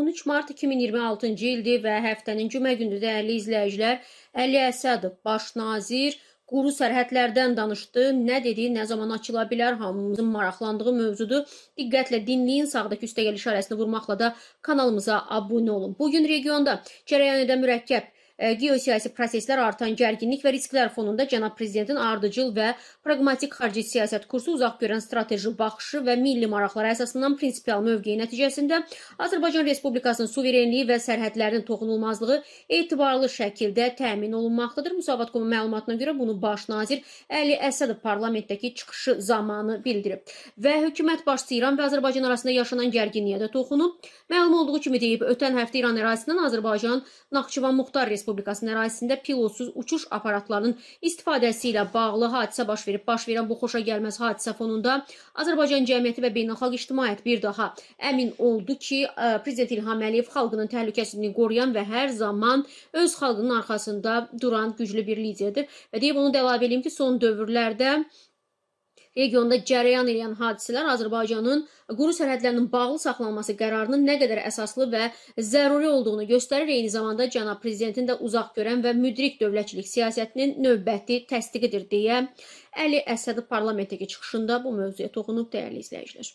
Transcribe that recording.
13 mart 2026-cı ildir və həftənin cümə gündür, dəyərli izləyicilər. Əli Əsədov, baş nazir, quru sərhədlərdən danışdı. Nə dedi, nə zaman açıla bilər, hamımızın maraqlandığı mövzudur. Diqqətlə dinləyin, sağdakı üstəgəl işarəsini vurmaqla da kanalımıza abunə olun. Bugün regionda cərəyan edən mürəkkəb geosiyasi proseslər, artan gərginlik və risklər fonunda cənab prezidentin ardıcıl və praqmatik xarici siyasət kursu, uzaq görən strateji baxışı və milli maraqlara əsasından prinsipial mövqeyi nəticəsində Azərbaycan Respublikasının suverenliyi və sərhədlərinin toxunulmazlığı etibarlı şəkildə təmin olunmaqdadır. Müsavat.com məlumatına görə bunu baş nazir Əli Əsədov parlamentdəki çıxışı zamanı bildirib. Və hökumət başçısı İran və Azərbaycan arasında yaşanan gərginliyə də toxunub. Məlum olduğu kimi deyib, ötən həftə İran ərazisindən Azərbaycan Naxçıvan Muxtar Respublikasının ərazisində pilotsuz uçuş aparatlarının istifadəsi ilə bağlı hadisə baş verib. Baş verən bu xoşa gəlməz hadisə fonunda Azərbaycan cəmiyyəti və beynəlxalq ictimaiyyət bir daha əmin oldu ki, Prezident İlham Əliyev xalqının təhlükəsizliyini qoruyan və hər zaman öz xalqının arxasında duran güclü bir liderdir. Və deyib, onu da əlavə edeyim ki, son dövrlərdə regionda cərəyan edən hadisələr Azərbaycanın quru sərhədlərinin bağlı saxlanması qərarının nə qədər əsaslı və zəruri olduğunu göstərir. Eyni zamanda cənab prezidentin də uzaq görən və müdrik dövlətçilik siyasətinin növbəti təsdiqidir deyə Əli Əsədov parlamentdəki çıxışında bu mövzuya toxunub, dəyərli izləyicilər.